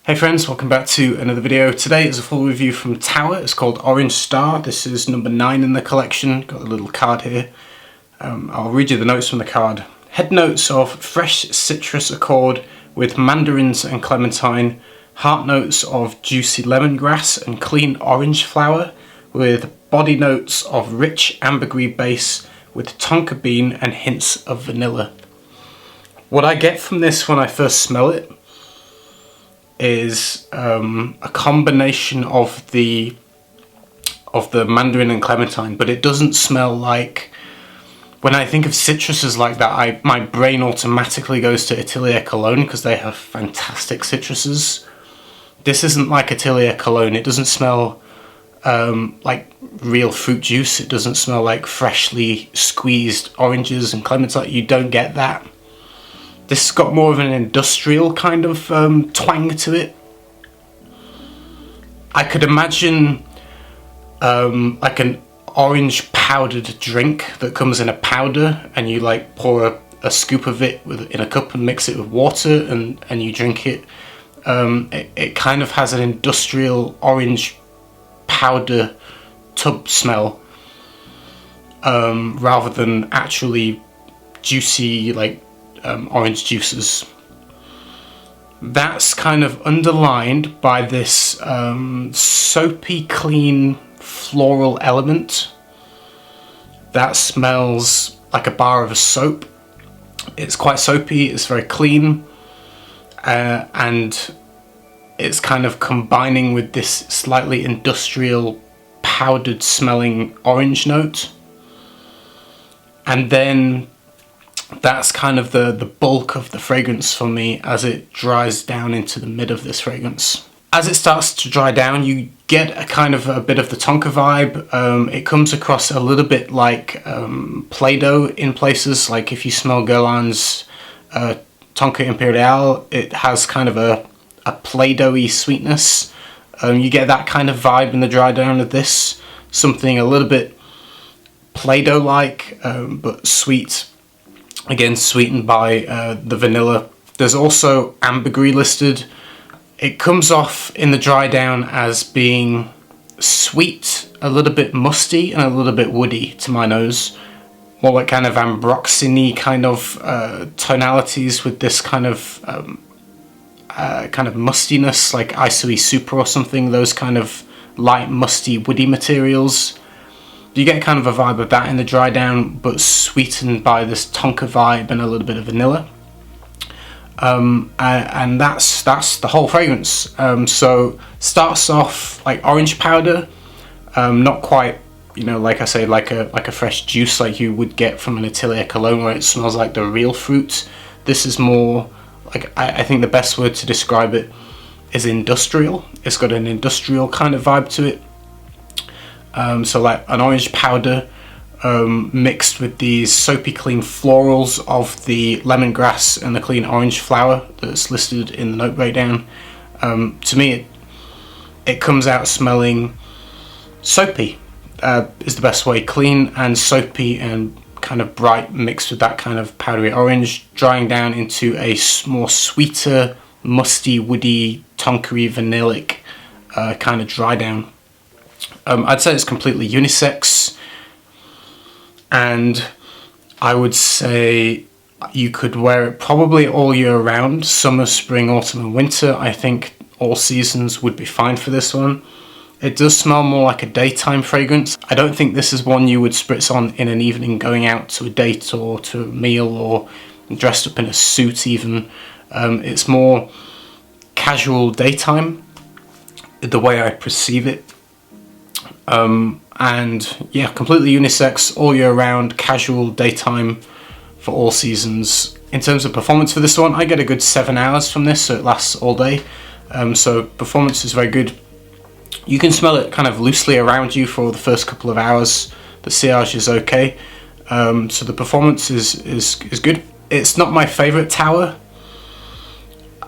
Hey friends, welcome back to another video. Today is a full review from Tower. It's called Orange Star. This is number 9 in the collection. Got a little card here. I'll read you the notes from the card. Head notes of fresh citrus accord with mandarins and clementine. Heart notes of juicy lemongrass and clean orange flower, with body notes of rich ambergris base with tonka bean and hints of vanilla. What I get from this when I first smell it is a combination of the mandarin and clementine, but it doesn't smell like, when I think of citruses like that, my brain automatically goes to Atelier Cologne because they have fantastic citruses. This isn't like Atelier Cologne. It doesn't smell like real fruit juice. It doesn't smell like freshly squeezed oranges and clementine. You don't get that. This has got more of an industrial kind of twang to it. I could imagine like an orange powdered drink that comes in a powder, and you like pour a scoop of it in a cup and mix it with water and you drink it. It kind of has an industrial orange powder tub smell rather than actually juicy like orange juices. That's kind of underlined by this soapy clean floral element that smells like a bar of a soap. It's quite soapy, it's very clean, and it's kind of combining with this slightly industrial powdered smelling orange note. And then that's kind of the bulk of the fragrance for me as it dries down into the mid of this fragrance. As it starts to dry down, you get a kind of a bit of the tonka vibe. It comes across a little bit like Play-Doh in places. Like if you smell Guerlain's Tonka Imperial, it has kind of a Play-Doh-y sweetness. You get that kind of vibe in the dry down of this. Something a little bit Play-Doh-like, but sweet. Again, sweetened by the vanilla. There's also ambergris listed. It comes off in the dry down as being sweet, a little bit musty, and a little bit woody to my nose. More like kind of ambroxany kind of tonalities with this kind of mustiness, like Isoi Super or something. Those kind of light, musty, woody materials. You get kind of a vibe of that in the dry down, but sweetened by this tonka vibe and a little bit of vanilla. And that's the whole fragrance. So starts off like orange powder, not quite, you know, like I say, like a fresh juice like you would get from an Atelier Cologne where it smells like the real fruit. This is more like, I think the best word to describe it is industrial. It's got an industrial kind of vibe to it. So like an orange powder mixed with these soapy clean florals of the lemongrass and the clean orange flower that's listed in the note breakdown. To me it comes out smelling soapy, is the best way. Clean and soapy and kind of bright, mixed with that kind of powdery orange, drying down into a more sweeter, musty, woody, tonkery, vanillic kind of dry down. I'd say it's completely unisex, and I would say you could wear it probably all year round, summer, spring, autumn and winter. I think all seasons would be fine for this one. It does smell more like a daytime fragrance. I don't think this is one you would spritz on in an evening going out to a date or to a meal or dressed up in a suit even. It's more casual daytime, the way I perceive it. And yeah, completely unisex, all year round, casual, daytime, for all seasons. In terms of performance for this one, I get a good 7 hours from this, so it lasts all day. So performance is very good. You can smell it kind of loosely around you for the first couple of hours. The sillage is okay. So the performance is good. It's not my favourite Tower,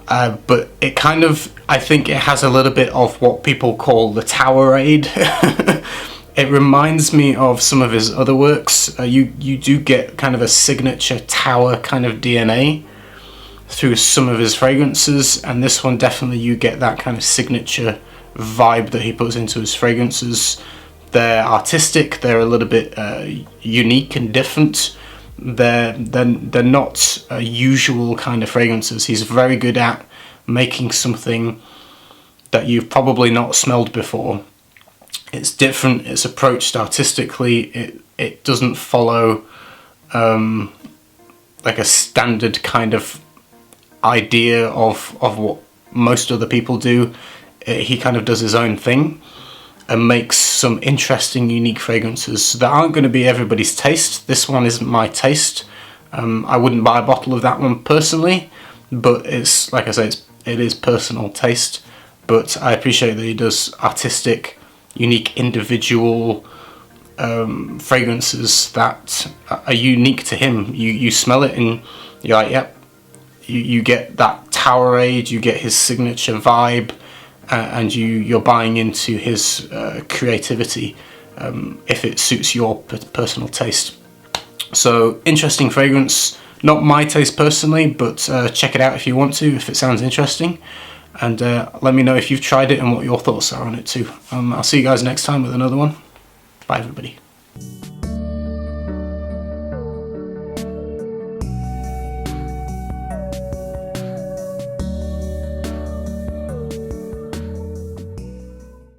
but it kind of, I think it has a little bit of what people call the Towerade. It reminds me of some of his other works. You do get kind of a signature Tower kind of DNA, through some of his fragrances, and this one definitely you get that kind of signature vibe that he puts into his fragrances. They're artistic, they're a little bit unique and different. They're not usual kind of fragrances. He's very good at making something that you've probably not smelled before. It's different, it's approached artistically, it doesn't follow like a standard kind of idea of what most other people do. He kind of does his own thing and makes some interesting, unique fragrances that aren't going to be everybody's taste. This one isn't my taste. I wouldn't buy a bottle of that one personally, but it's, like I say, it is personal taste. But I appreciate that he does artistic, unique, individual fragrances that are unique to him. You smell it and you're like, yep. You get that Tower Age, you get his signature vibe, and you're buying into his creativity if it suits your personal taste. So interesting fragrance, not my taste personally, but check it out if you want to, if it sounds interesting, and let me know if you've tried it and what your thoughts are on it too. I'll see you guys next time with another one. Bye everybody.